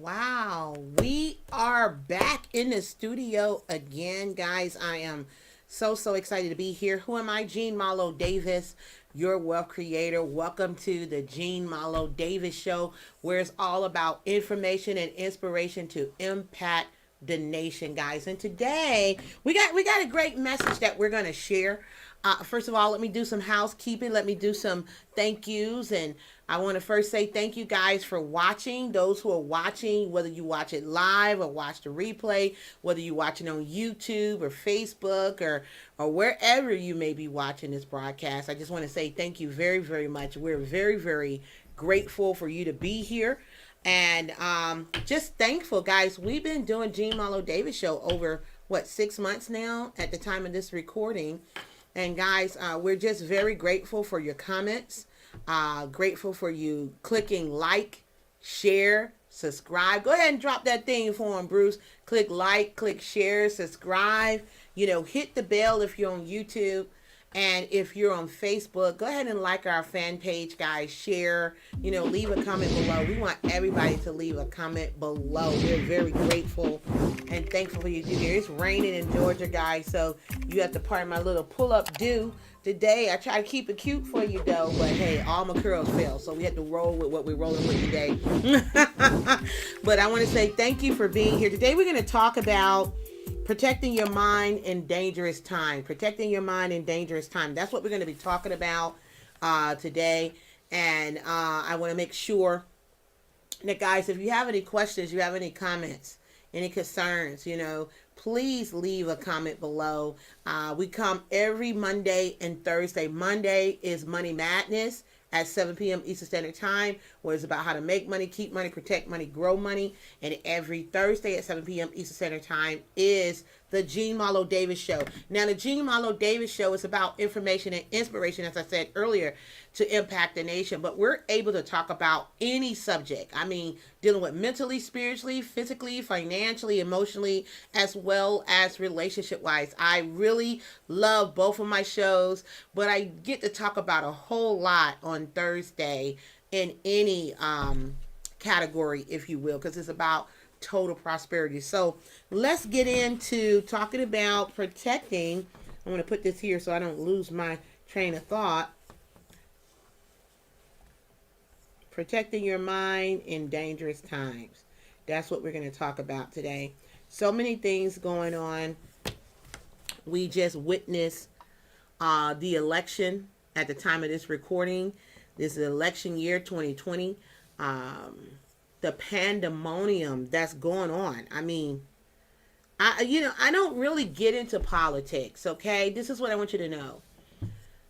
Wow, we are back in the studio again, guys. I am so excited to be here. Who am I? Jean Malo Davis, your wealth creator. Welcome to the Jean Malo Davis Show, where it's all about information and inspiration to impact the nation, guys. And today we got a great message that we're going to share. First of all, let me do some housekeeping. Let me do some thank yous. And I want to first say thank you guys for watching. Those who are watching, whether you watch it live or watch the replay, whether you watch it on YouTube or Facebook or wherever you may be watching this broadcast, I just want to say thank you very much. We're very grateful for you to be here. And just thankful, guys. We've been doing Jean Malo Davis Show over, 6 months now at the time of this recording. And guys, we're just very grateful for your comments. Grateful for you clicking like, share, subscribe. Go ahead and drop that thing for him, Bruce. Click like, click share, subscribe. Hit the bell if you're on YouTube. And if you're on Facebook, go ahead and like our fan page, guys. Share, leave a comment below. We want everybody to leave a comment below. We're very grateful and thankful for you to here. It's raining in Georgia, guys, so you have to pardon my little pull-up do today. I try to keep it cute for you, though, but hey, all my curls fell, so we had to roll with what we're rolling with today. But I want to say thank you for being here. Today we're going to talk about protecting your mind in dangerous time. Protecting your mind in dangerous time. That's what we're going to be talking about today. And I want to make sure that, guys, if you have any questions, you have any comments, any concerns, please leave a comment below. We come every Monday and Thursday. Monday is Money Madness at 7 p.m. Eastern Standard Time, where it's about how to make money, keep money, protect money, grow money. And every Thursday at 7 p.m. Eastern Standard Time is the Jean Malo Davis Show. Now, the Jean Malo Davis Show is about information and inspiration, as I said earlier, to impact the nation. But we're able to talk about any subject. I mean, dealing with mentally, spiritually, physically, financially, emotionally, as well as relationship-wise. I really love both of my shows, but I get to talk about a whole lot on Thursday in any category, if you will, because it's about total prosperity. So let's get into talking about protecting. I'm going to put this here so I don't lose my train of thought. Protecting your mind in dangerous times. That's what we're going to talk about today. So many things going on. We just witnessed the election at the time of this recording. This is election year 2020. The pandemonium that's going on. I mean, I don't really get into politics, okay? This is what I want you to know.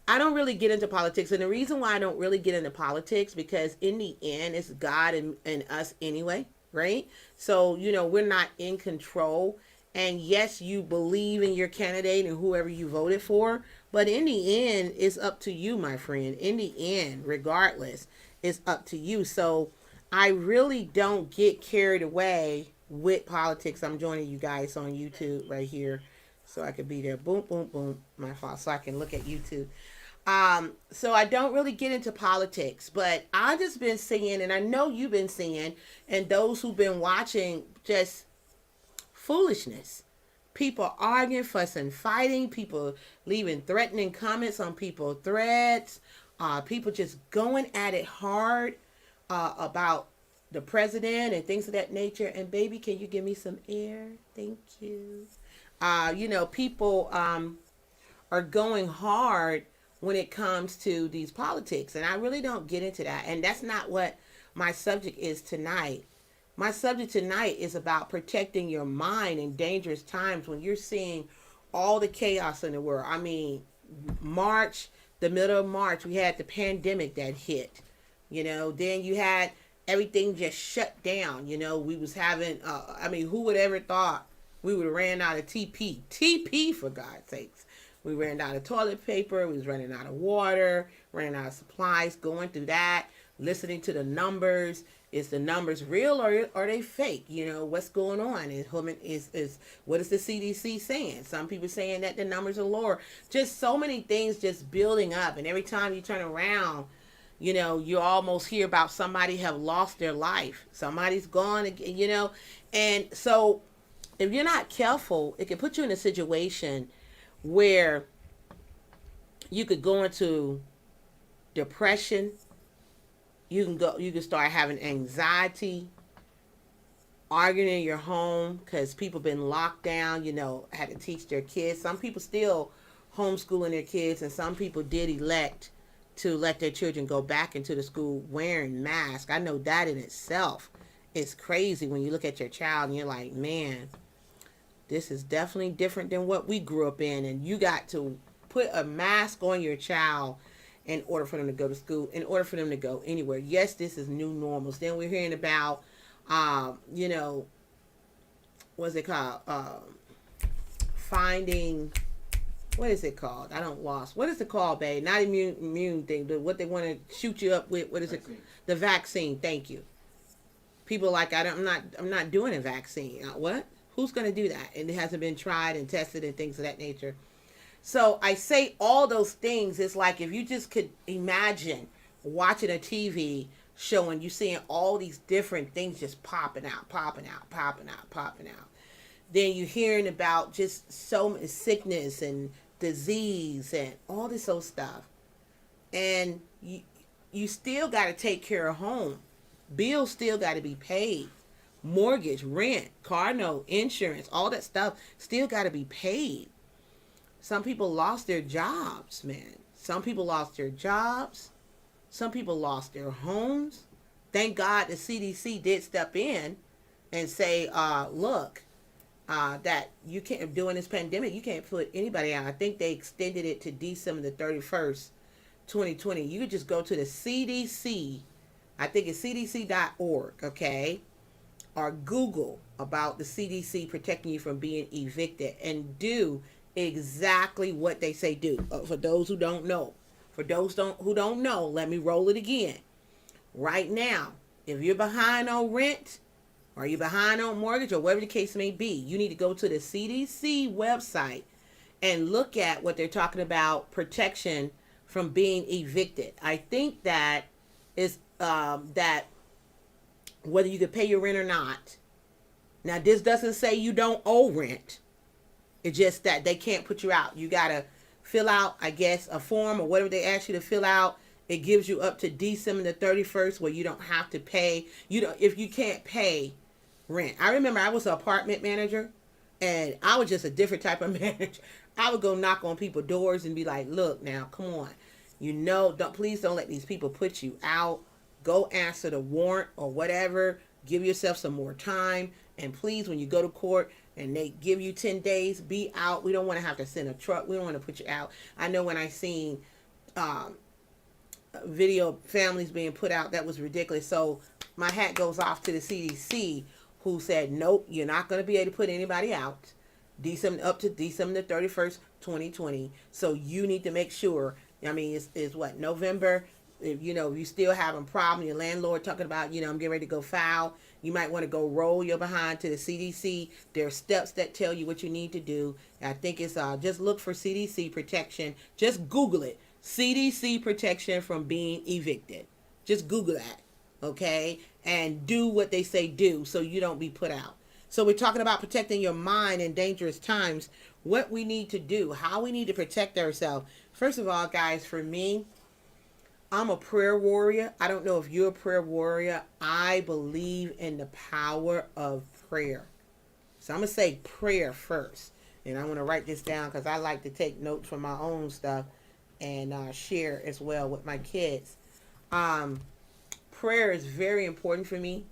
I don't really get into politics, and the reason why I don't really get into politics, because in the end, it's God and us anyway, right? So, we're not in control, and yes, you believe in your candidate and whoever you voted for, but in the end, it's up to you, my friend. In the end, regardless, it's up to you. So I really don't get carried away with politics. I'm joining you guys on YouTube right here, so I could be there. Boom, my fault. So I can look at YouTube. So I don't really get into politics, but I've just been seeing, and I know you've been seeing, and those who've been watching, just foolishness. People arguing, fussing, fighting, people leaving threatening comments on people's threads, people just going at it hard about the president and things of that nature. And baby, can you give me some air? Thank you. People are going hard when it comes to these politics, and I really don't get into that. And that's not what my subject is tonight. My subject tonight is about protecting your mind in dangerous times when you're seeing all the chaos in the world. I mean, the middle of March, we had the pandemic that hit. Then you had everything just shut down. We was having, who would ever thought we would have ran out of TP, for God's sakes. We ran out of toilet paper. We was running out of water, running out of supplies, going through that, listening to the numbers. Is the numbers real or are they fake? What's going on? Is what is the CDC saying? Some people saying that the numbers are lower. Just so many things just building up. And every time you turn around, You know, you almost hear about somebody have lost their life. Somebody's gone, you know. And so if you're not careful, it can put you in a situation where you could go into depression. You can start having anxiety, arguing in your home because people been locked down, you know, had to teach their kids. Some people still homeschooling their kids, and some people did elect to let their children go back into the school wearing masks. I know that in itself is crazy when you look at your child and you're like, man, this is definitely different than what we grew up in. And you got to put a mask on your child in order for them to go to school, in order for them to go anywhere. Yes, this is new normals. Then we're hearing about, you know, what's it called? Finding, what is it called? I don't lost. What is it called, babe? Not immune thing, but what they want to shoot you up with. What is vaccine. It? The vaccine. Thank you. People like, I'm not doing a vaccine. What? Who's going to do that? And it hasn't been tried and tested and things of that nature. So I say all those things. It's like if you just could imagine watching a TV show and you seeing all these different things just popping out. Then you're hearing about just so much sickness and disease and all this old stuff. And you still got to take care of home. Bills still got to be paid. Mortgage, rent, car note, insurance, all that stuff still got to be paid. Some people lost their jobs, man. Some people lost their jobs. Some people lost their homes. Thank God the CDC did step in and say, look, that you can't, during this pandemic, you can't put anybody out. I think they extended it to December the 31st, 2020. You could just go to the CDC. I think it's cdc.org, okay? Or Google about the CDC protecting you from being evicted and do exactly what they say do. For those who don't know. For those who don't know, let me roll it again. Right now, if you're behind on rent, or you're behind on mortgage, or whatever the case may be, you need to go to the CDC website and look at what they're talking about, protection from being evicted. I think that is that whether you can pay your rent or not. Now, this doesn't say you don't owe rent. It's just that they can't put you out. You got to fill out, I guess, a form or whatever they ask you to fill out. It gives you up to December the 31st where you don't have to pay. If you can't pay rent. I remember I was an apartment manager, and I was just a different type of manager. I would go knock on people's doors and be like, look, now, come on. Please don't let these people put you out. Go answer the warrant or whatever. Give yourself some more time. And please, when you go to court and they give you 10 days, be out. We don't want to have to send a truck. We don't want to put you out. I know when I seen video families being put out, that was ridiculous. So my hat goes off to the CDC, who said, nope, you're not going to be able to put anybody out up to December the 31st, 2020. So you need to make sure, I mean, it's what, November? If you still having a problem, your landlord talking about, I'm getting ready to go file, you might want to go roll your behind to the CDC. There are steps that tell you what you need to do. I think it's just look for CDC protection. Just Google it. CDC protection from being evicted. Just Google that, okay? And do what they say do so you don't be put out. So we're talking about protecting your mind in dangerous times. What we need to do, how we need to protect ourselves. First of all, guys, for me, I'm a prayer warrior. I don't know if you're a prayer warrior. I believe in the power of prayer. So I'm going to say prayer first. And I want to write this down because I like to take notes from my own stuff and share as well with my kids. Prayer is very important for me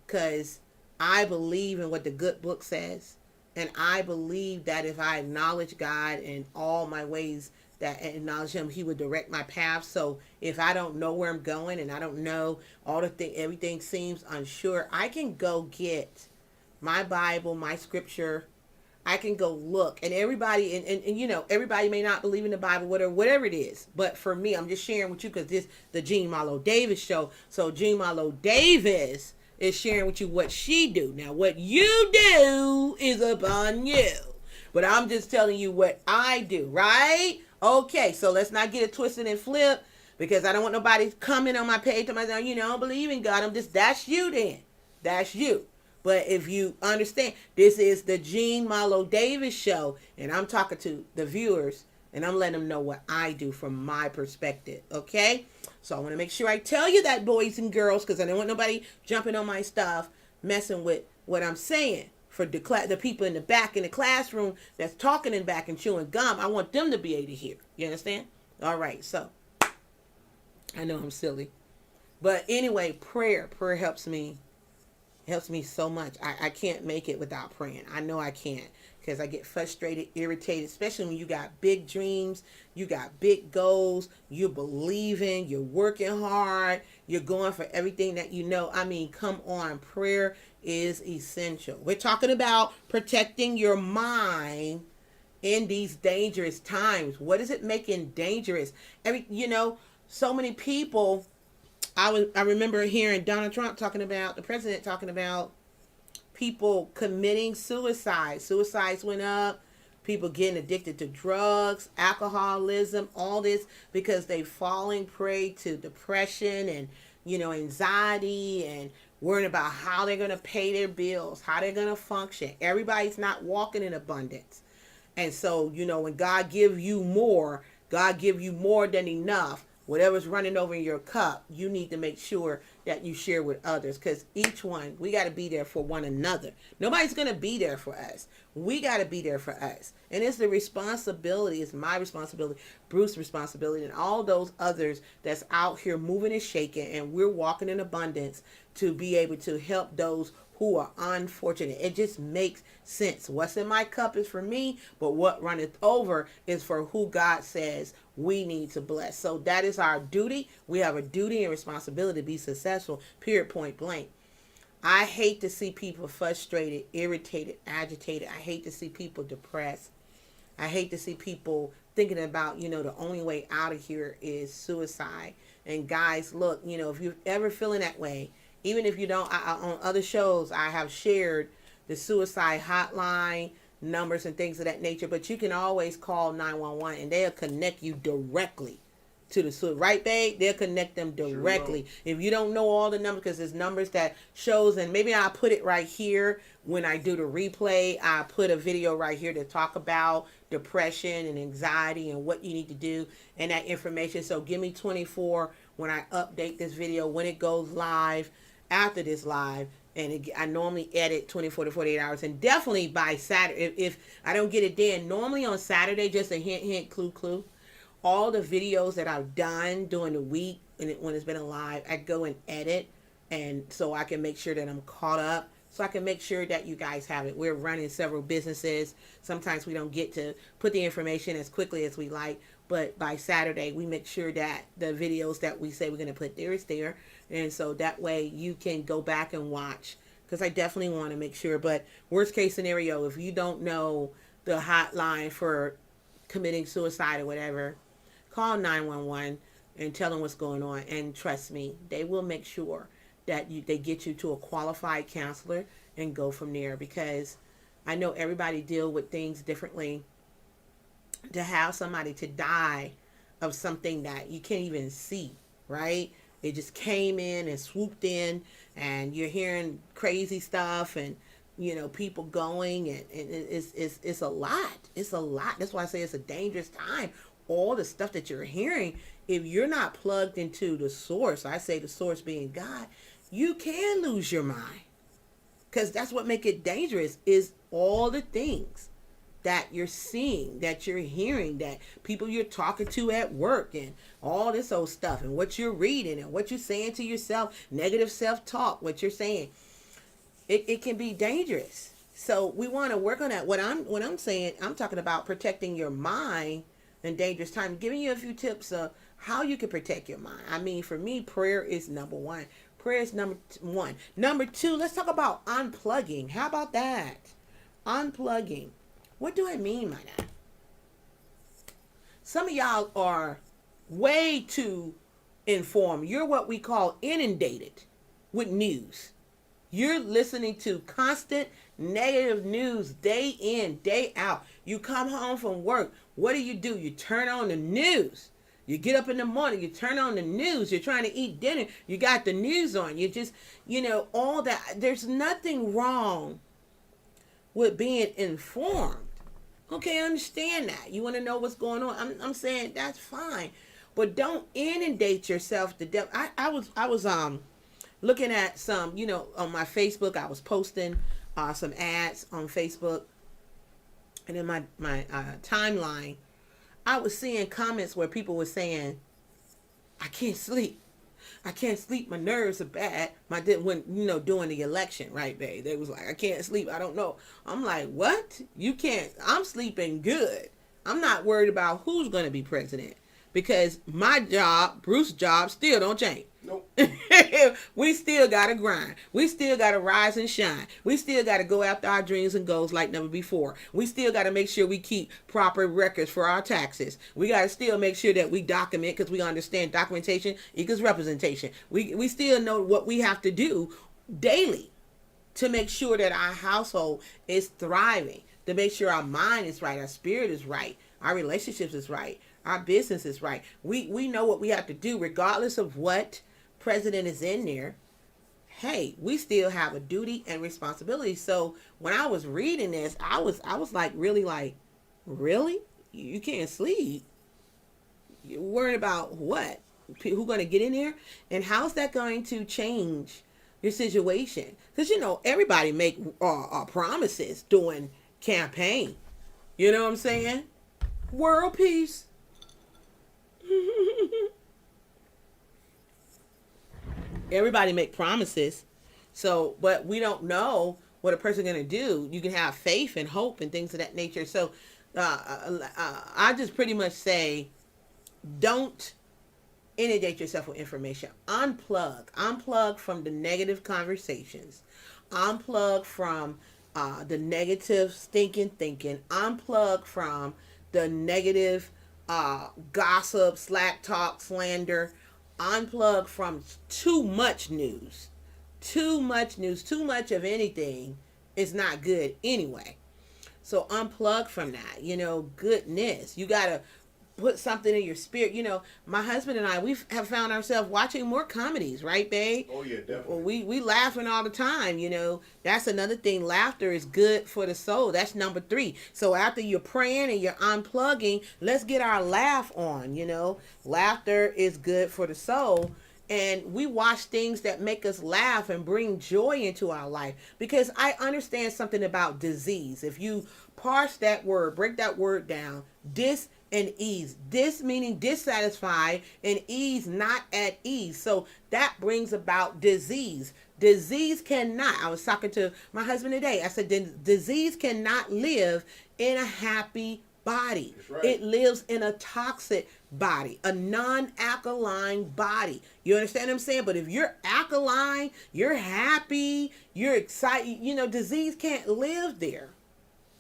because I believe in what the good book says. And I believe that if I acknowledge God in all my ways, that acknowledge him, he would direct my path. So if I don't know where I'm going and I don't know everything seems unsure, I can go get my Bible, my scripture. I can go look, and everybody, and everybody may not believe in the Bible, whatever it is. But for me, I'm just sharing with you because this the Jean Marlo Davis show. So Jean Marlo Davis is sharing with you what she do. Now, what you do is upon you. But I'm just telling you what I do, right? Okay, so let's not get it twisted and flip, because I don't want nobody coming on my page to myself, I don't believe in God. That's you then. That's you. But if you understand, this is the Jean Malo Davis show, and I'm talking to the viewers, and I'm letting them know what I do from my perspective, okay? So I want to make sure I tell you that, boys and girls, because I don't want nobody jumping on my stuff, messing with what I'm saying. For the people in the back in the classroom that's talking in back and chewing gum, I want them to be able to hear. You understand? All right, so I know I'm silly. But anyway, prayer helps me. Helps me so much. I can't make it without praying. I know I can't, because I get frustrated, irritated, especially when you got big dreams, you got big goals, you're believing, you're working hard, you're going for everything that you know. I mean, come on, prayer is essential. We're talking about protecting your mind in these dangerous times. What is it making dangerous? So many people. I remember hearing Donald Trump the president talking about people committing suicide. Suicides went up. People getting addicted to drugs, alcoholism, all this because they falling prey to depression and, anxiety and worrying about how they're going to pay their bills, how they're going to function. Everybody's not walking in abundance. And so, when God give you more than enough. Whatever's running over in your cup, you need to make sure that you share with others, because we got to be there for one another. Nobody's going to be there for us. We got to be there for us. And it's it's my responsibility, Bruce's responsibility, and all those others that's out here moving and shaking, and we're walking in abundance to be able to help those who are unfortunate. It just makes sense. What's in my cup is for me, but what runneth over is for who God says we need to bless. So that is our duty. We have a duty and responsibility to be successful, period, point blank. I hate to see people frustrated, irritated, agitated. I hate to see people depressed. I hate to see people thinking about, the only way out of here is suicide. And guys, look, if you're ever feeling that way, even if you don't, on other shows, I have shared the suicide hotline numbers and things of that nature, but you can always call 911 and they'll connect you directly to the suicide. Right, babe? They'll connect them directly. Sure. If you don't know all the numbers, because there's numbers that shows, and maybe I'll put it right here when I do the replay. I put a video right here to talk about depression and anxiety and what you need to do and that information. So give me 24 when I update this video, when it goes live, after this live, and I normally edit 24 to 48 hours, and definitely by Saturday, if I don't get it then, normally on Saturday, just a hint, clue, all the videos that I've done during the week, and when it's been live, I go and edit, and so I can make sure that I'm caught up, so I can make sure that you guys have it. We're running several businesses. Sometimes we don't get to put the information as quickly as we like, but by Saturday, we make sure that the videos that we say we're going to put there is there. And so that way you can go back and watch, because I definitely want to make sure. But worst case scenario, if you don't know the hotline for committing suicide or whatever, call 911 and tell them what's going on. And trust me, they will make sure that they get you to a qualified counselor and go from there, because I know everybody deal with things differently. To have somebody to die of something that you can't even see, right? It just came in and swooped in, and you're hearing crazy stuff, and people going, and it's a lot. It's a lot. That's why I say it's a dangerous time. All the stuff that you're hearing, if you're not plugged into the source, I say the source being God, you can lose your mind, because that's what make it dangerous, is all the things that you're seeing, that you're hearing, that people you're talking to at work, and all this old stuff, and what you're reading, and what you're saying to yourself, negative self-talk, what you're saying, it can be dangerous. So we want to work on that. What I'm saying, I'm talking about protecting your mind in dangerous times, giving you a few tips of how you can protect your mind. I mean, for me, prayer is number one. Prayer is number one. Number two, let's talk about unplugging. How about that? Unplugging. What do I mean by that? Some of y'all are way too informed. You're what we call inundated with news. You're listening to constant negative news day in, day out. You come home from work. What do? You turn on the news. You get up in the morning, you turn on the news, you're trying to eat dinner, you got the news on. You just, all that. There's nothing wrong with being informed. Okay, I understand that. You want to know what's going on. I'm saying that's fine. But don't inundate yourself to death. I was looking at some, on my Facebook. I was posting some ads on Facebook, and in my timeline, I was seeing comments where people were saying, "I can't sleep. I can't sleep. My nerves are bad." When during the election, right, babe? They was like, "I can't sleep. I don't know." I'm like, "What? You can't?" I'm sleeping good. I'm not worried about who's going to be president, because my job, Bruce's job, still don't change. Nope. We still gotta grind. We still gotta rise and shine. We still gotta go after our dreams and goals like never before. We still gotta make sure we keep proper records for our taxes. We gotta still make sure that we document, because we understand documentation equals representation. We still know what we have to do daily to make sure that our household is thriving, to make sure our mind is right, our spirit is right, our relationships is right, our business is right. We know what we have to do regardless of what president is in there. Hey, we still have a duty and responsibility. So when I was reading this, I was like, really, you can't sleep? You're worried about what? Who's going to get in there? And how's that going to change your situation? Because everybody make promises during campaign. You know what I'm saying? World peace. Everybody make promises, but we don't know what a person's going to do. You can have faith and hope and things of that nature. So I just pretty much say, don't inundate yourself with information. Unplug from the negative conversations. Unplug from the negative stinking thinking. Unplug from the negative gossip, slack talk, slander. Unplug from too much news. Too much of anything is not good anyway. So unplug from that. Goodness. You got to put something in your spirit. My husband and I, we have found ourselves watching more comedies, right, babe? Oh yeah, definitely. We laughing all the time. That's another thing. Laughter is good for the soul. That's number 3. So after you're praying and you're unplugging, let's get our laugh on. Laughter is good for the soul. And we watch things that make us laugh and bring joy into our life. Because I understand something about disease. If you parse that word, break that word down, and ease. Dis meaning dissatisfied, and ease not at ease. So that brings about disease. Disease cannot, I was talking to my husband today, I said, disease cannot live in a happy body. That's right. It lives in a toxic body, a non-alkaline body. You understand what I'm saying? But if you're alkaline, you're happy, you're excited, disease can't live there.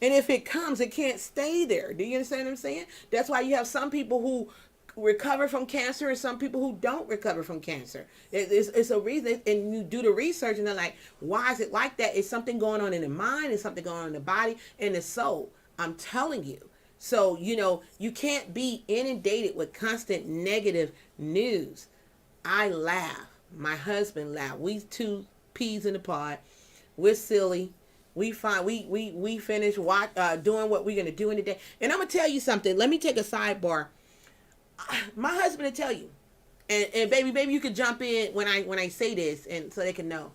And if it comes, it can't stay there. Do you understand what I'm saying? That's why you have some people who recover from cancer and some people who don't recover from cancer. It's a reason. And you do the research and they're like, why is it like that? It's something going on in the mind. It's something going on in the body and the soul. I'm telling you. So, you can't be inundated with constant negative news. I laugh. My husband laugh. We 2 peas in the pod. We're silly. We finish doing what we're gonna do in the day. And I'm gonna tell you something. Let me take a sidebar. My husband will tell you, and baby, you can jump in when I say this, and so they can know.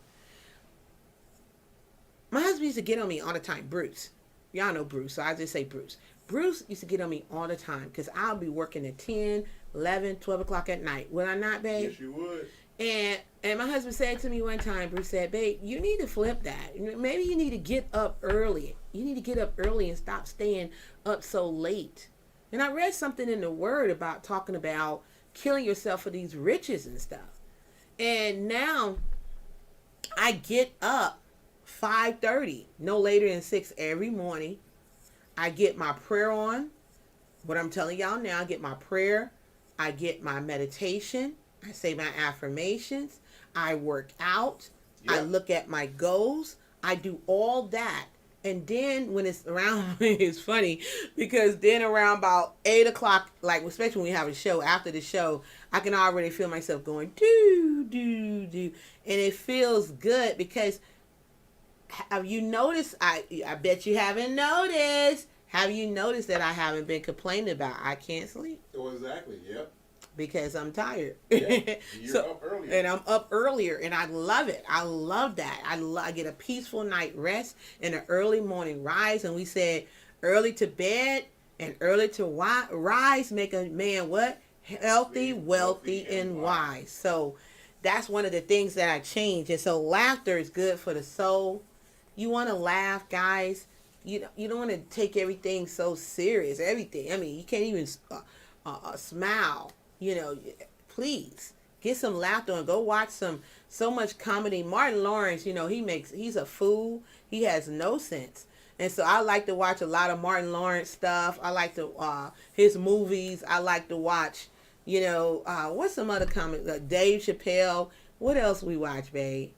My husband used to get on me all the time. Bruce, y'all know Bruce, so I just say Bruce. Bruce used to get on me all the time because I'll be working at 10, 11, 12 o'clock at night. Would I not, babe? Yes, you would. And my husband said to me one time, Bruce said, babe, you need to flip that. Maybe you need to get up early. You need to get up early and stop staying up so late. And I read something in the Word about talking about killing yourself for these riches and stuff. And now I get up 5:30, no later than 6 every morning. I get my prayer on. What I'm telling y'all now, I get my prayer. I get my meditation. I say my affirmations. I work out. Yep. I look at my goals. I do all that. And then when it's around, it's funny because then around about 8 o'clock, like especially when we have a show, after the show, I can already feel myself going do do do, and it feels good because have you noticed? I bet you haven't noticed. Have you noticed that I haven't been complaining about I can't sleep? Oh, exactly. Yep. Because I'm tired. Yeah. You're up earlier. And I'm up earlier, and I love it. I love that. I get a peaceful night rest and an early morning rise. And we said early to bed and early to rise make a man what? Healthy, wealthy, and wise. So that's one of the things that I changed. And so laughter is good for the soul. You want to laugh, guys. You don't want to take everything so serious. Everything. I mean, you can't even smile. Please get some laughter and go watch so much comedy. Martin Lawrence, he's a fool. He has no sense. And so I like to watch a lot of Martin Lawrence stuff. I like to his movies. I like to watch, what's some other comic? Dave Chappelle. What else we watch, babe?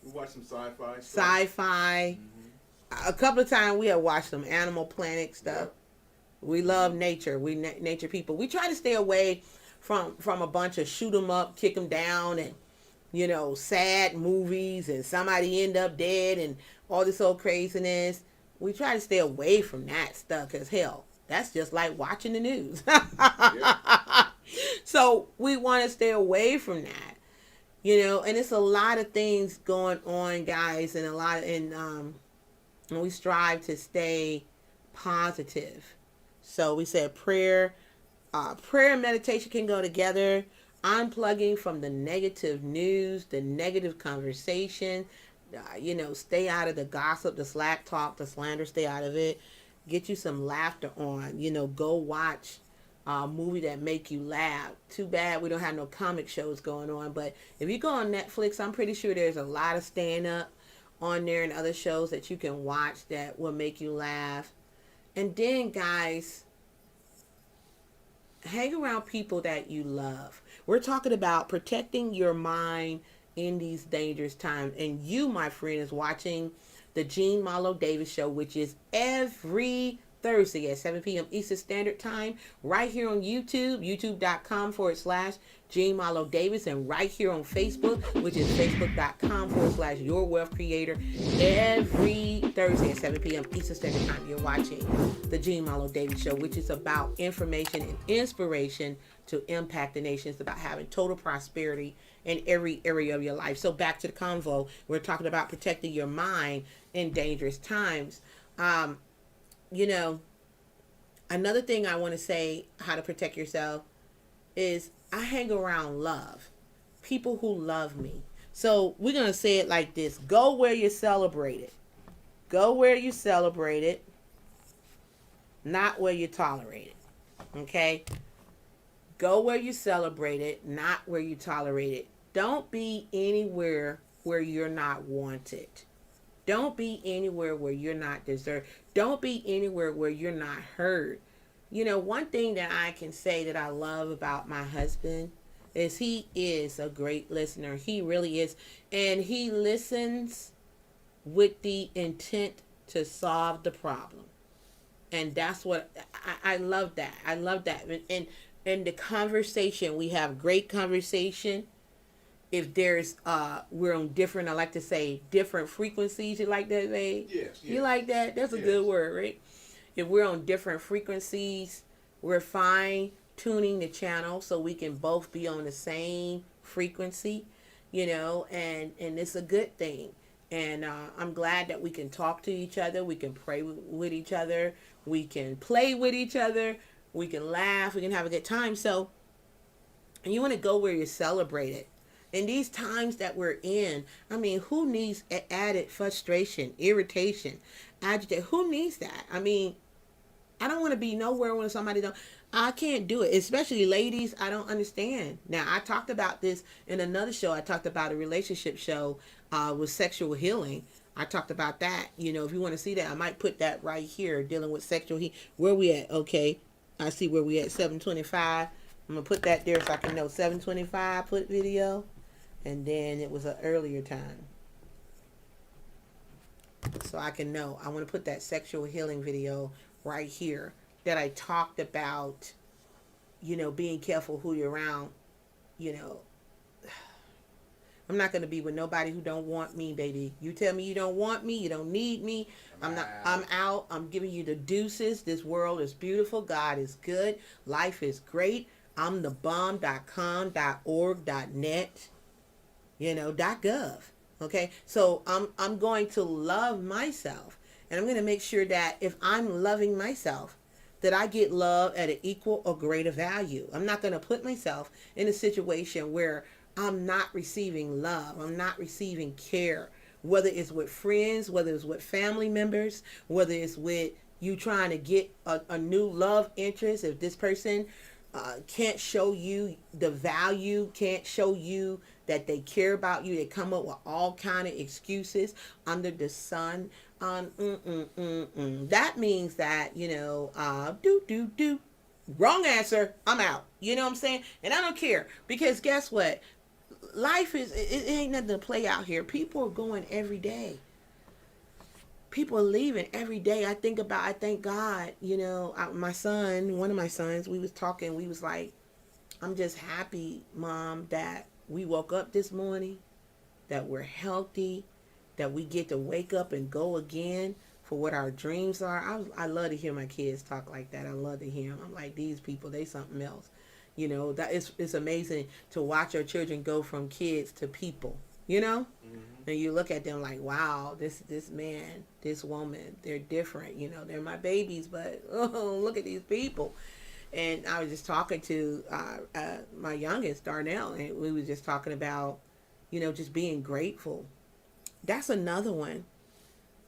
We watch some sci-fi stuff. Sci-fi. Mm-hmm. A couple of times we have watched some Animal Planet stuff. Yep. We love nature. We nature people. We try to stay away from a bunch of shoot 'em up, kick 'em down, and sad movies, and somebody end up dead, and all this old craziness. We try to stay away from that stuff, cause hell, that's just like watching the news. Yep. So we want to stay away from that, And it's a lot of things going on, guys, and we strive to stay positive. So we said prayer and meditation can go together. Unplugging from the negative news, the negative conversation. Stay out of the gossip, the slack talk, the slander. Stay out of it. Get you some laughter on. Go watch a movie that make you laugh. Too bad we don't have no comic shows going on. But if you go on Netflix, I'm pretty sure there's a lot of stand-up on there and other shows that you can watch that will make you laugh. And then, guys, hang around people that you love. We're talking about protecting your mind in these dangerous times. And you, my friend, is watching the Jean Marlo Davis Show, which is every Thursday at 7 p.m. Eastern Standard Time, right here on YouTube, youtube.com/Jean Marlo Davis, and right here on Facebook, which is facebook.com/Your Wealth Creator. Every Thursday at 7 p.m. Eastern Standard Time, you're watching the Jean Marlo Davis Show, which is about information and inspiration to impact the nation. It's about having total prosperity in every area of your life. So back to the convo, we're talking about protecting your mind in dangerous times. Another thing I want to say, how to protect yourself, is I hang around love. People who love me. So we're going to say it like this. Go where you're celebrated. Go where you celebrate it, not where you tolerate it. Okay? Go where you celebrate it, not where you tolerate it. Don't be anywhere where you're not wanted. Don't be anywhere where you're not deserved. Don't be anywhere where you're not heard. One thing that I can say that I love about my husband is he is a great listener. He really is. And he listens with the intent to solve the problem. And that's what I love that. I love that. And the conversation, we have great conversation. If there's we're on different, I like to say different frequencies. You like that, babe? Yes. You like that? That's a good word, right? If we're on different frequencies, we're fine tuning the channel so we can both be on the same frequency, and it's a good thing. And I'm glad that we can talk to each other. We can pray with each other. We can play with each other. We can laugh. We can have a good time. So, and you want to go where you're celebrated. In these times that we're in, I mean, who needs added frustration, irritation, agitation? Who needs that? I mean, I don't want to be nowhere when somebody don't. I can't do it, especially ladies. I don't understand. Now, I talked about this in another show. I talked about a relationship show with sexual healing. I talked about that. If you want to see that, I might put that right here, dealing with sexual healing. Where we at? Okay, I see where we at, 725. I'm going to put that there so I can know 725, put video. And then it was an earlier time. so I can know. I want to put that sexual healing video right here that I talked about, being careful who you're around. You know, I'm not going to be with nobody who don't want me, baby. You tell me you don't want me, you don't need me. I'm out. I'm giving you the deuces. This world is beautiful. God is good. Life is great. I'm the bomb.com.org.net, .gov. Okay, so I'm going to love myself, and I'm going to make sure that if I'm loving myself, that I get love at an equal or greater value. I'm not going to put myself in a situation where I'm not receiving love. I'm not receiving care, whether it's with friends, whether it's with family members, whether it's with you trying to get a new love interest. If this person can't show you the value, can't show you that they care about you, they come up with all kind of excuses under the sun. That means that, wrong answer, I'm out. You know what I'm saying? And I don't care, because guess what? Life it ain't nothing to play out here. People are going every day. People are leaving every day. I thank God, my son, one of my sons, we was talking, we was like, I'm just happy, Mom, that we woke up this morning, that we're healthy, that we get to wake up and go again for what our dreams are. I love to hear my kids talk like that. I love to hear them. I'm like, these people, they something else. That it's amazing to watch our children go from kids to people, And you look at them like, wow, this man, this woman, they're different. They're my babies, but look at these people. And I was just talking to my youngest, Darnell, and we was just talking about, just being grateful. That's another one.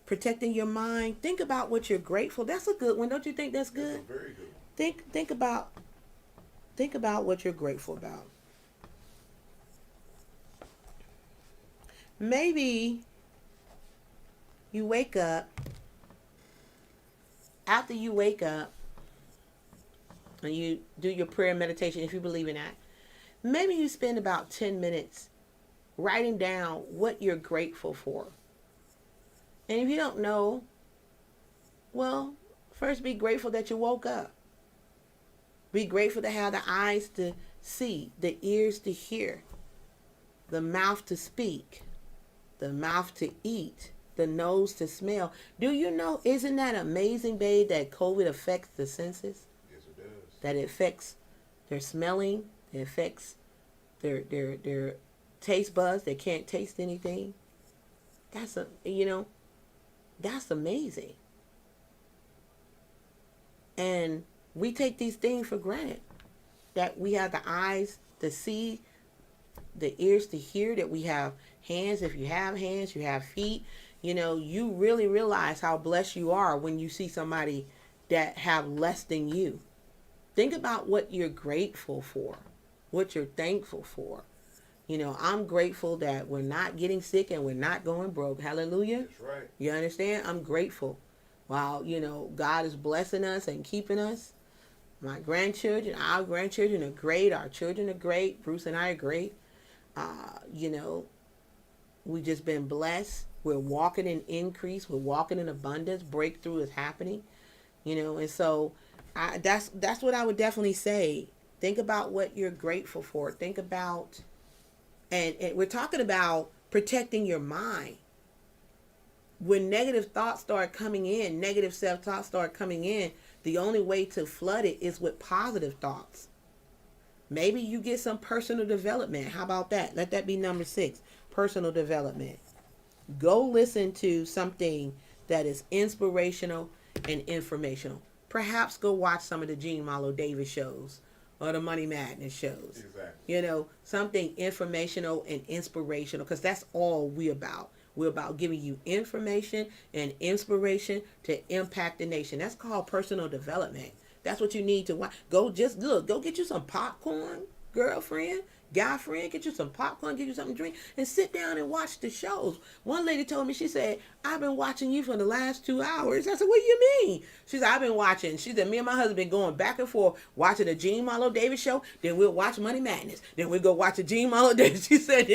Protecting your mind. Think about what you're grateful. That's a good one. Don't you think that's good? That's a very good one. Think about what you're grateful about. Maybe you wake up. After you wake up and you do your prayer and meditation, if you believe in that, maybe you spend about 10 minutes writing down what you're grateful for. And if you don't know, well, first be grateful that you woke up. Be grateful to have the eyes to see, the ears to hear, the mouth to speak, the mouth to eat, the nose to smell. Do you know, isn't that amazing, babe, that COVID affects the senses? Yes, it does. That it affects their smelling, it affects their taste buds. They can't taste anything. That's amazing. And we take these things for granted, that we have the eyes to see, the ears to hear, that we have hands. If you have hands, you have feet. You really realize how blessed you are when you see somebody that have less than you. Think about what you're grateful for, what you're thankful for. I'm grateful that we're not getting sick and we're not going broke. Hallelujah. That's right. You understand? I'm grateful. Wow, God is blessing us and keeping us. My grandchildren, our grandchildren are great. Our children are great. Bruce and I are great. We just been blessed. We're walking in increase. We're walking in abundance. Breakthrough is happening. And so that's what I would definitely say. Think about what you're grateful for. Think about, and we're talking about protecting your mind. When negative thoughts start coming in, negative self-talk start coming in, the only way to flood it is with positive thoughts. Maybe you get some personal development. How about that? Let that be number 6, personal development. Go listen to something that is inspirational and informational. Perhaps go watch some of the Gene Marlowe Davis shows or the Money Madness shows. Exactly. Something informational and inspirational, because that's all we're about. We're about giving you information and inspiration to impact the nation. That's called personal development. That's what you need to watch. Go get you some popcorn, girlfriend. Guy friend, get you some popcorn, get you something to drink, and sit down and watch the shows. One lady told me, she said, I've been watching you for the last 2 hours. I said, what do you mean? She said, I've been watching. She said, me and my husband been going back and forth watching the Gene Marlo Davis show. Then we'll watch Money Madness. Then we'll go watch the Gene Marlo Davis. She said,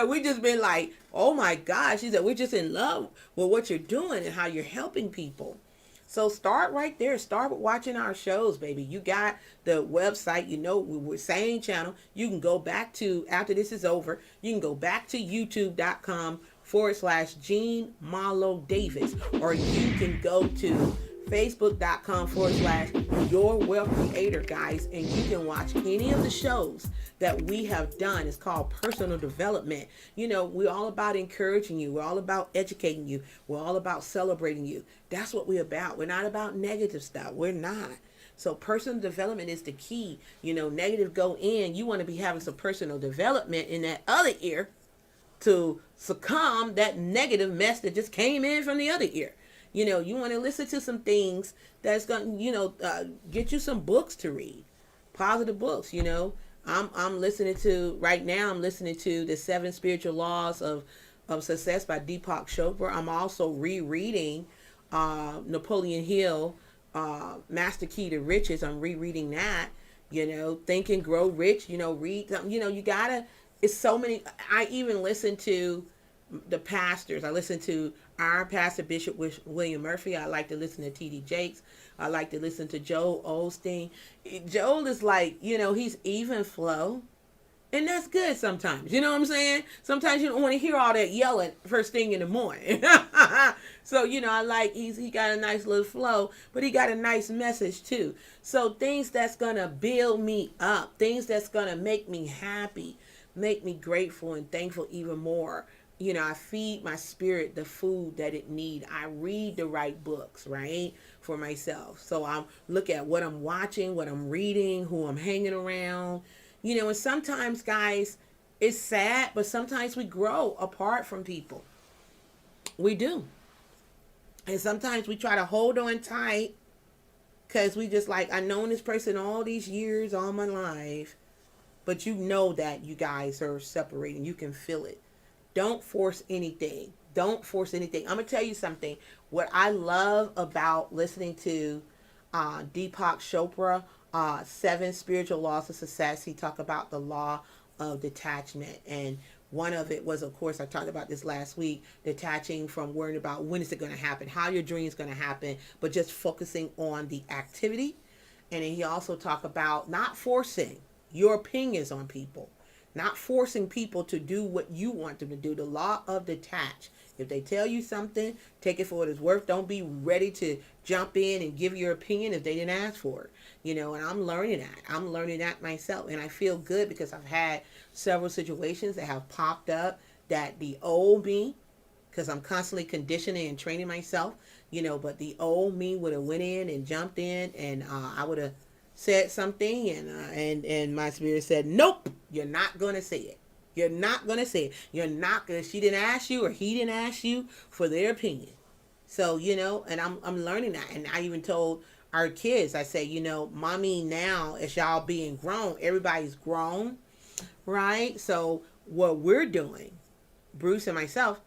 we just been like, oh my God. She said, we're just in love with what you're doing and how you're helping people. So start right there. Start with watching our shows, baby. You got the website, we're same channel. You can go back to, after this is over, you can go back to youtube.com/Gene Marlo Davis, or you can go to facebook.com/Your Wealth Creator, guys, and you can watch any of the shows that we have done. It's called personal development. We're all about encouraging you. We're all about educating you. We're all about celebrating you. That's what we're about. We're not about negative stuff. We're not. So personal development is the key. Negative go in. You want to be having some personal development in that other ear to succumb that negative mess that just came in from the other ear. You want to listen to some things that's going to, get you some books to read, positive books. I'm listening to right now. I'm listening to the 7 Spiritual Laws of Success by Deepak Chopra. I'm also rereading Napoleon Hill, Master Key to Riches. I'm rereading that. Think and Grow Rich. Read something. You gotta. It's so many. I even listen to the pastors. I listen to our pastor, Bishop William Murphy. I like to listen to T.D. Jakes. I like to listen to Joel Osteen. Joel is like, he's even flow. And that's good sometimes. You know what I'm saying? Sometimes you don't want to hear all that yelling first thing in the morning. So, I like, he got a nice little flow, but he got a nice message too. So things that's going to build me up, things that's going to make me happy, make me grateful and thankful even more. I feed my spirit the food that it need. I read the right books, right, for myself. So I'm look at what I'm watching, what I'm reading, who I'm hanging around. And sometimes, guys, it's sad, but sometimes we grow apart from people. We do. And sometimes we try to hold on tight because we just like, I've known this person all these years, all my life. But that you guys are separating. You can feel it. Don't force anything. Don't force anything. I'm going to tell you something. What I love about listening to Deepak Chopra, 7 Spiritual Laws of Success, he talked about the law of detachment. And one of it was, of course, I talked about this last week, detaching from worrying about when is it going to happen, how your dream is going to happen, but just focusing on the activity. And then he also talked about not forcing your opinions on people. Not forcing people to do what you want them to do. The law of detach. If they tell you something, take it for what it's worth. Don't be ready to jump in and give your opinion if they didn't ask for it. And I'm learning that. I'm learning that myself. And I feel good because I've had several situations that have popped up that the old me, because I'm constantly conditioning and training myself, but the old me would have went in and jumped in and I would have said something and my spirit said, nope, you're not going to say it. You're not going to say it. You're not going to, she didn't ask you or he didn't ask you for their opinion. So, and I'm learning that. And I even told our kids, I say, mommy now, as y'all being grown, everybody's grown, right? So what we're doing, Bruce and myself,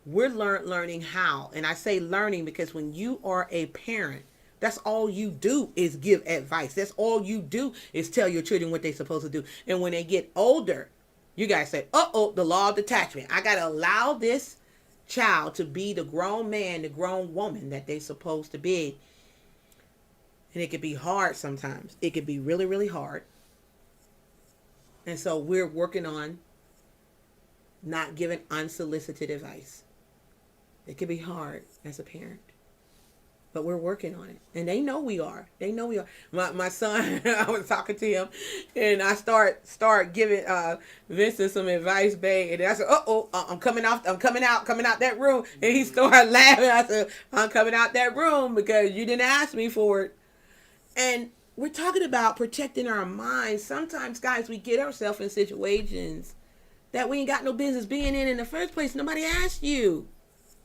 we're learning how. And I say learning because when you are a parent, that's all you do is give advice. That's all you do is tell your children what they're supposed to do. And when they get older, you guys say, the law of detachment. I got to allow this child to be the grown man, the grown woman that they're supposed to be. And it could be hard sometimes. It could be really, really hard. And so we're working on not giving unsolicited advice. It could be hard as a parent. But we're working on it. And they know we are. They know we are. My son, I was talking to him, and I start giving Vincent some advice, babe. And I said, I'm coming out that room. And he started laughing. I said, I'm coming out that room because you didn't ask me for it. And we're talking about protecting our minds. Sometimes, guys, we get ourselves in situations that we ain't got no business being in the first place. Nobody asked you.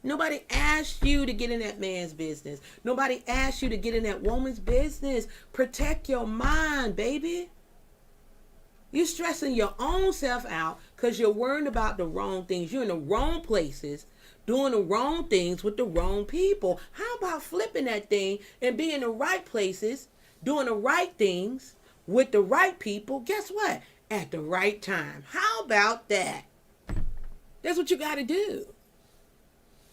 Nobody asked you to get in that man's business. Nobody asked you to get in that woman's business. Protect your mind, baby. You're stressing your own self out because you're worrying about the wrong things. You're in the wrong places, doing the wrong things with the wrong people. How about flipping that thing and be in the right places, doing the right things with the right people? Guess what? At the right time. How about that? That's what you got to do.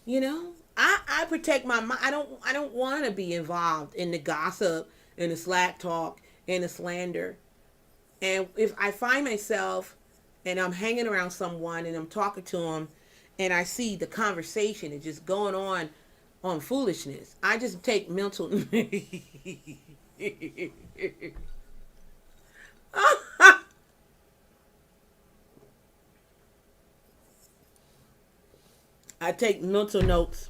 You know, I protect my mind. I don't want to be involved in the gossip and the slack talk and the slander. And if I find myself and I'm hanging around someone and I'm talking to them and I see the conversation is just going on foolishness, I just take mental I take mental notes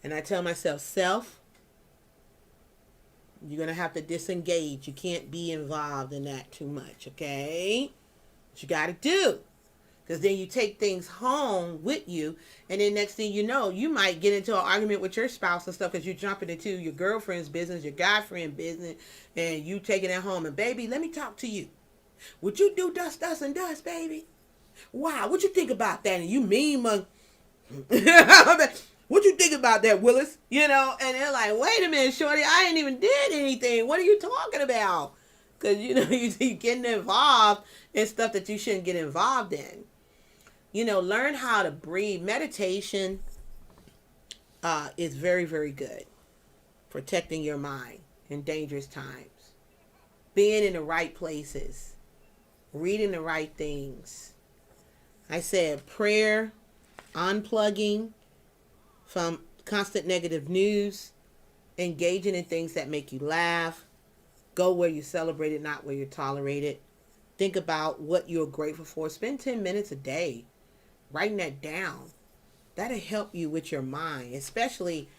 and I tell myself, self, you're going to have to disengage. You can't be involved in that too much, okay? What you got to do. Because then you take things home with you, and then next thing you know, you might get into an argument with your spouse and stuff because you're jumping into your girlfriend's business, your guy friend business, and you taking it home. And baby, let me talk to you. Would you do dust, dust, and dust, baby? Wow, what you think about that? And you mean, what you think about that, Willis? You know, and they're like, wait a minute, shorty, I ain't even did anything. What are you talking about? Because, you know, you're getting involved in stuff that you shouldn't get involved in. You know, learn how to breathe. Meditation is very, very good. Protecting your mind in dangerous times. Being in the right places. Reading the right things. I said prayer, unplugging from constant negative news, engaging in things that make you laugh, go where you celebrate it, not where you're tolerated. Think about what you're grateful for. Spend 10 minutes a day writing that down. That'll help you with your mind, especially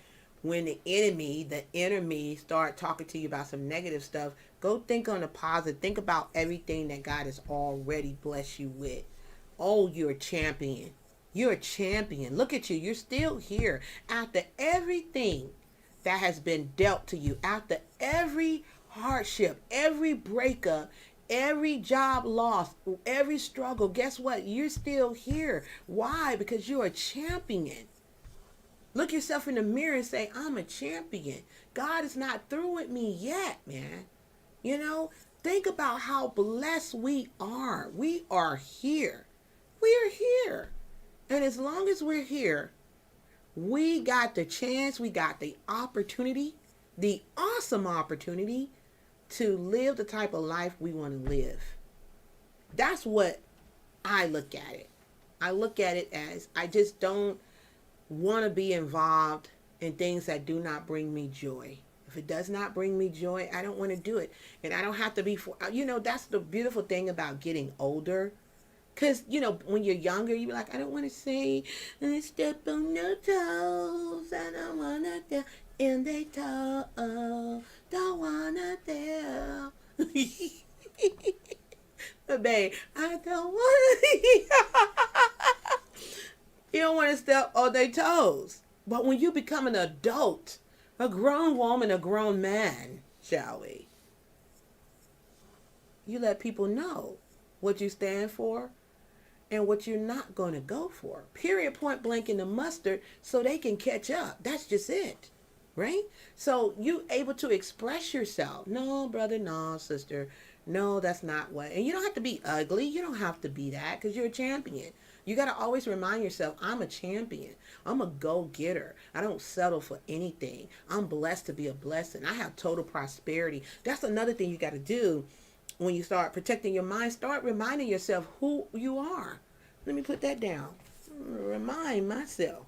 when the enemy start talking to you about some negative stuff. Go think on the positive. Think about everything that God has already blessed you with. Oh, you're a champion. You're a champion. Look at you. You're still here after everything that has been dealt to you, after every hardship, every breakup, every job loss, every struggle. Guess what? You're still here. Why? Because you're a champion. Look yourself in the mirror and say, I'm a champion. God is not through with me yet, man. You know, think about how blessed we are. We are here. We are here. And as long as we're here, we got the chance, we got the opportunity, the awesome opportunity to live the type of life we want to live. That's what I look at it. I look at it as I just don't want to be involved in things that do not bring me joy. If it does not bring me joy, I don't want to do it. And I don't have to be, that's the beautiful thing about getting older. Because, when you're younger, you're like, I don't want to say, step on your toes. I don't want to step in their toes. Don't want to tell. But, babe, I don't want to. You don't want to step on their toes. But when you become an adult, a grown woman, a grown man, shall we? You let people know what you stand for and what you're not going to go for. Period, point blank in the mustard, so they can catch up. That's just it, right? So you able to express yourself. No, brother, no, sister. No, that's not what. And you don't have to be ugly. You don't have to be that because you're a champion. You got to always remind yourself, I'm a champion. I'm a go-getter. I don't settle for anything. I'm blessed to be a blessing. I have total prosperity. That's another thing you got to do. When you start protecting your mind, start reminding yourself who you are. Let me put that down. Remind myself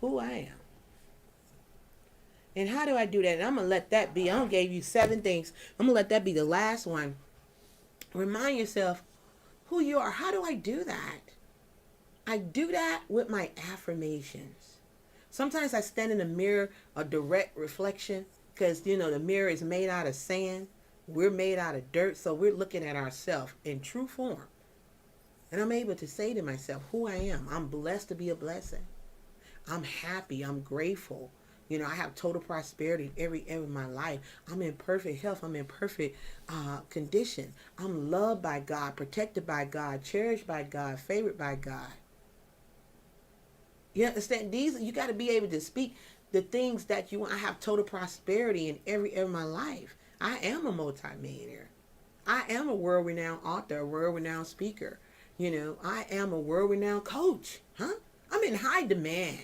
who I am. And how do I do that? And I'm going to let that be. I don't gave you 7 things. I'm going to let that be the last one. Remind yourself who you are. How do I do that? I do that with my affirmations. Sometimes I stand in the mirror, a direct reflection, because, the mirror is made out of sand. We're made out of dirt, so we're looking at ourselves in true form. And I'm able to say to myself who I am. I'm blessed to be a blessing. I'm happy. I'm grateful. You know, I have total prosperity in every area of my life. I'm in perfect health. I'm in perfect condition. I'm loved by God, protected by God, cherished by God, favored by God. You understand? These, you got to be able to speak the things that you want. I have total prosperity in every area of my life. I am a multimillionaire. I am a world-renowned author, a world-renowned speaker. You know, I am a world-renowned coach. Huh? I'm in high demand.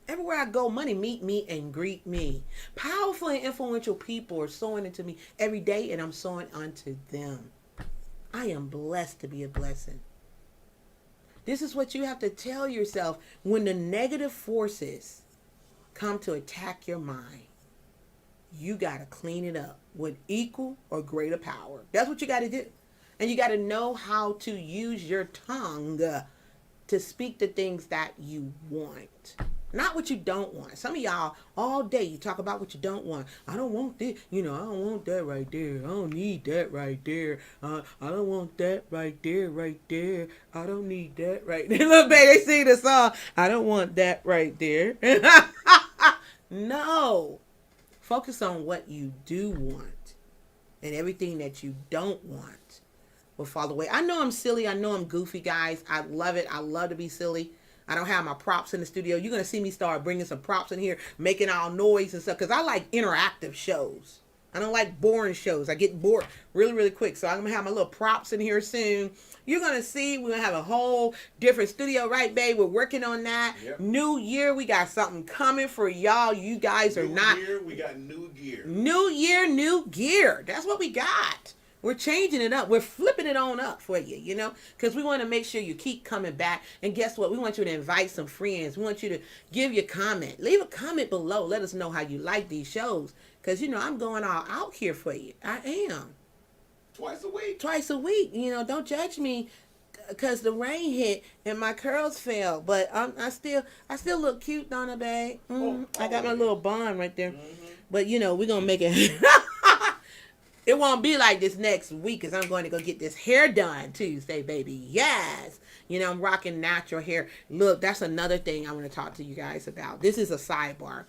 Everywhere I go, money meet me and greet me. Powerful and influential people are sowing into me every day, and I'm sowing unto them. I am blessed to be a blessing. This is what you have to tell yourself when the negative forces come to attack your mind. You got to clean it up with equal or greater power. That's what you got to do. And you got to know how to use your tongue to speak the things that you want. Not what you don't want. Some of y'all, all day, you talk about what you don't want. I don't want this. You know, I don't want that right there. I don't need that right there. I don't want that right there, right there. I don't need that right there. Look, baby, they sing the song. I don't want that right there. No. Focus on what you do want. And everything that you don't want will fall away. I know I'm silly. I know I'm goofy, guys. I love it. I love to be silly. I don't have my props in the studio. You're going to see me start bringing some props in here, making all noise and stuff, because I like interactive shows. I don't like boring shows. I get bored really, really quick. So I'm going to have my little props in here soon. You're going to see we're going to have a whole different studio, right, babe? We're working on that. Yep. New year, we got something coming for y'all. You guys are not. New year, we got new gear. New year, new gear. That's what we got. We're changing it up. We're flipping it on up for you, you know, because we want to make sure you keep coming back. And guess what? We want you to invite some friends. We want you to give your comment. Leave a comment below. Let us know how you like these shows, because, you know, I'm going all out here for you. I am. Twice a week. Twice a week. You know, don't judge me because the rain hit and my curls fell. But I still look cute, don't I, babe? I got my little bun right there. Mm-hmm. But, you know, we're going to make it. It won't be like this next week, because I'm going to go get this hair done Tuesday, baby. Yes. You know, I'm rocking natural hair. Look, that's another thing I want to talk to you guys about. This is a sidebar.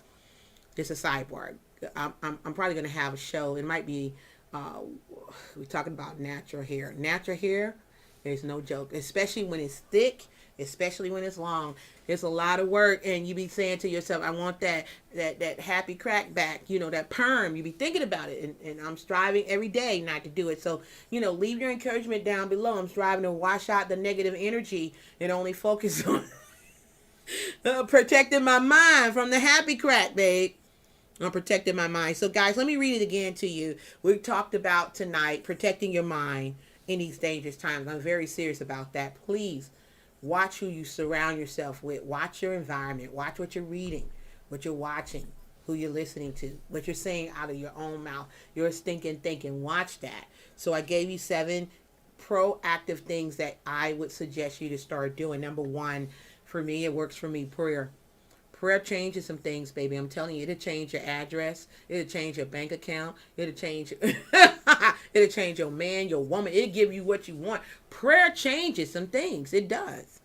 I'm probably going to have a show. It might be, we're talking about natural hair. Natural hair, there's no joke. Especially when it's thick, especially when it's long. It's a lot of work, and you be saying to yourself, I want that happy crack back, you know, that perm. You be thinking about it, and I'm striving every day not to do it. So, you know, leave your encouragement down below. I'm striving to wash out the negative energy and only focus on protecting my mind from the happy crack, babe. I'm protecting my mind. So, guys, let me read it again to you. We talked about tonight protecting your mind in these dangerous times. I'm very serious about that. Please watch who you surround yourself with. Watch your environment. Watch what you're reading, what you're watching, who you're listening to, what you're saying out of your own mouth, your stinking thinking. Watch that. So I gave you 7 proactive things that I would suggest you to start doing. Number 1, for me, it works for me, prayer. Prayer changes some things, baby. I'm telling you, it'll change your address. It'll change your bank account. It'll change it'll change your man, your woman. It'll give you what you want. Prayer changes some things. It does.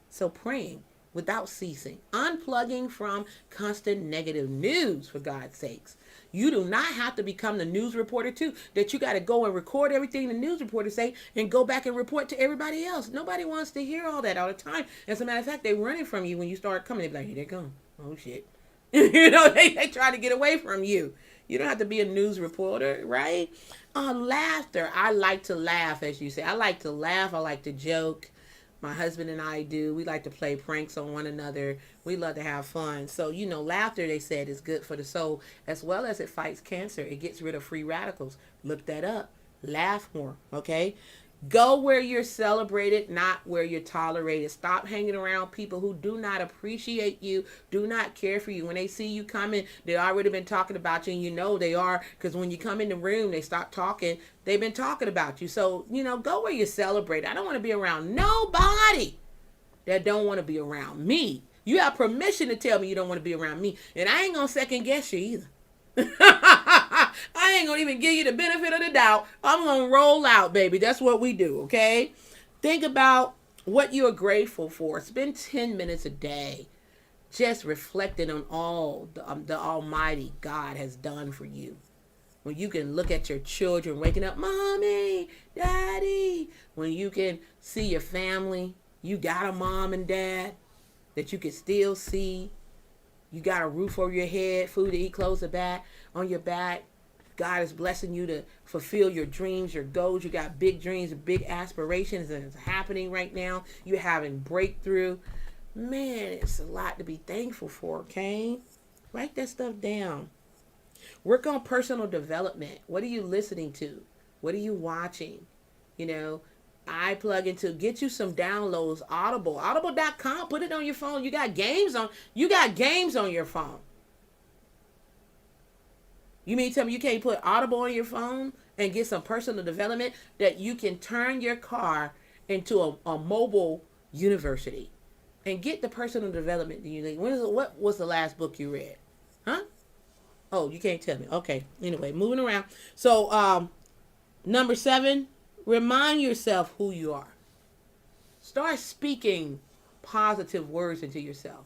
So praying without ceasing. Unplugging from constant negative news, for God's sakes. You do not have to become the news reporter, too, that you got to go and record everything the news reporters say and go back and report to everybody else. Nobody wants to hear all that all the time. As a matter of fact, they're running from you when you start coming. They're like, here they come. Oh, shit. You know, they try to get away from you. You don't have to be a news reporter, right? Laughter. I like to laugh, as you say. I like to laugh. I like to joke. My husband and I do. We like to play pranks on one another. We love to have fun. So, you know, laughter, they said, is good for the soul, as well as it fights cancer. It gets rid of free radicals. Look that up. Laugh more, okay? Go where you're celebrated, not where you're tolerated. Stop hanging around people who do not appreciate you, do not care for you. When they see you coming, they already been talking about you, and you know they are, because when you come in the room, they stop talking. They've been talking about you. So, you know, go where you're celebrated. I don't want to be around nobody that don't want to be around me. You have permission to tell me you don't want to be around me, and I ain't going to second guess you either. I ain't gonna even give you the benefit of the doubt. I'm gonna roll out, baby. That's what we do, okay? Think about what you are grateful for. Spend 10 minutes a day just reflecting on all the Almighty God has done for you. When you can look at your children waking up, mommy, daddy. When you can see your family, you got a mom and dad that you can still see. You got a roof over your head, food to eat, clothes on your back. God is blessing you to fulfill your dreams, your goals. You got big dreams, big aspirations, and it's happening right now. You're having breakthrough. Man, it's a lot to be thankful for, okay? Write that stuff down. Work on personal development. What are you listening to? What are you watching? You know, I plug into, get you some downloads, audible.com, put it on your phone. You got games on your phone. You mean tell me you can't put Audible on your phone and get some personal development that you can turn your car into a mobile university and get the personal development that you need? What was the last book you read? Huh? Oh, you can't tell me. Okay. Anyway, moving around. So, number 7, remind yourself who you are. Start speaking positive words into yourself.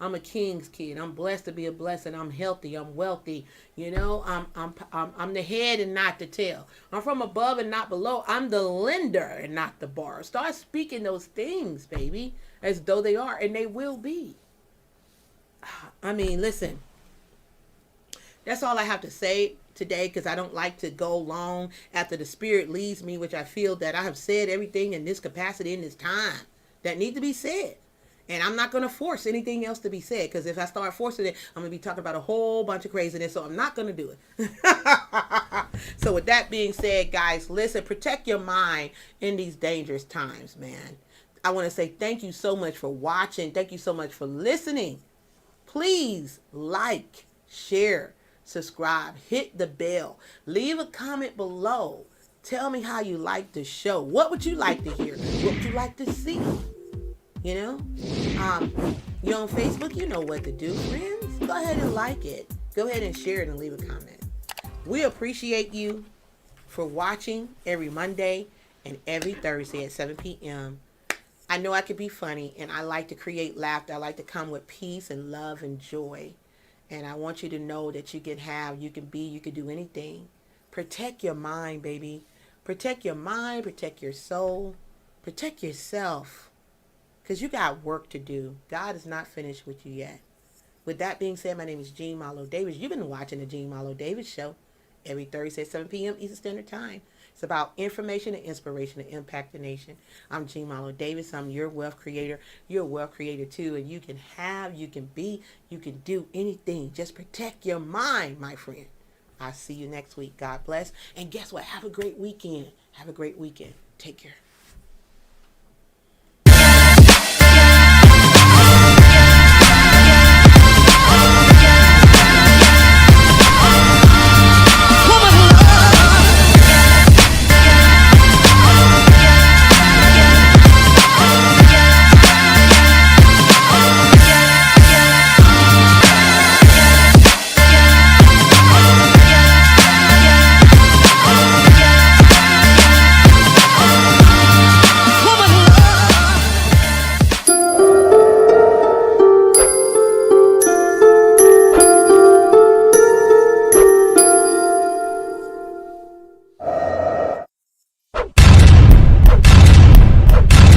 I'm a king's kid. I'm blessed to be a blessing. I'm healthy. I'm wealthy. You know, I'm the head and not the tail. I'm from above and not below. I'm the lender and not the borrower. Start speaking those things, baby, as though they are, and they will be. I mean, listen. That's all I have to say today, because I don't like to go long after the Spirit leads me, which I feel that I have said everything in this capacity in this time that need to be said. And I'm not going to force anything else to be said, because if I start forcing it, I'm going to be talking about a whole bunch of craziness, so I'm not going to do it. So with that being said, guys, listen, protect your mind in these dangerous times, man. I want to say thank you so much for watching. Thank you so much for listening. Please like, share, subscribe, hit the bell, leave a comment below. Tell me how you like the show. What would you like to hear? What would you like to see? You know, you're on Facebook, you know what to do, friends. Go ahead and like it. Go ahead and share it and leave a comment. We appreciate you for watching every Monday and every Thursday at 7 p.m. I know I can be funny, and I like to create laughter. I like to come with peace and love and joy. And I want you to know that you can do anything. Protect your mind, baby. Protect your mind, protect your soul, protect yourself. Because you got work to do. God is not finished with you yet. With that being said, my name is Jean Marlo Davis. You've been watching the Jean Marlo Davis Show every Thursday at 7 p.m. Eastern Standard Time. It's about information and inspiration to impact the nation. I'm Jean Marlo Davis. I'm your wealth creator. You're a wealth creator too. And you can do anything. Just protect your mind, my friend. I'll see you next week. God bless. And guess what? Have a great weekend. Take care.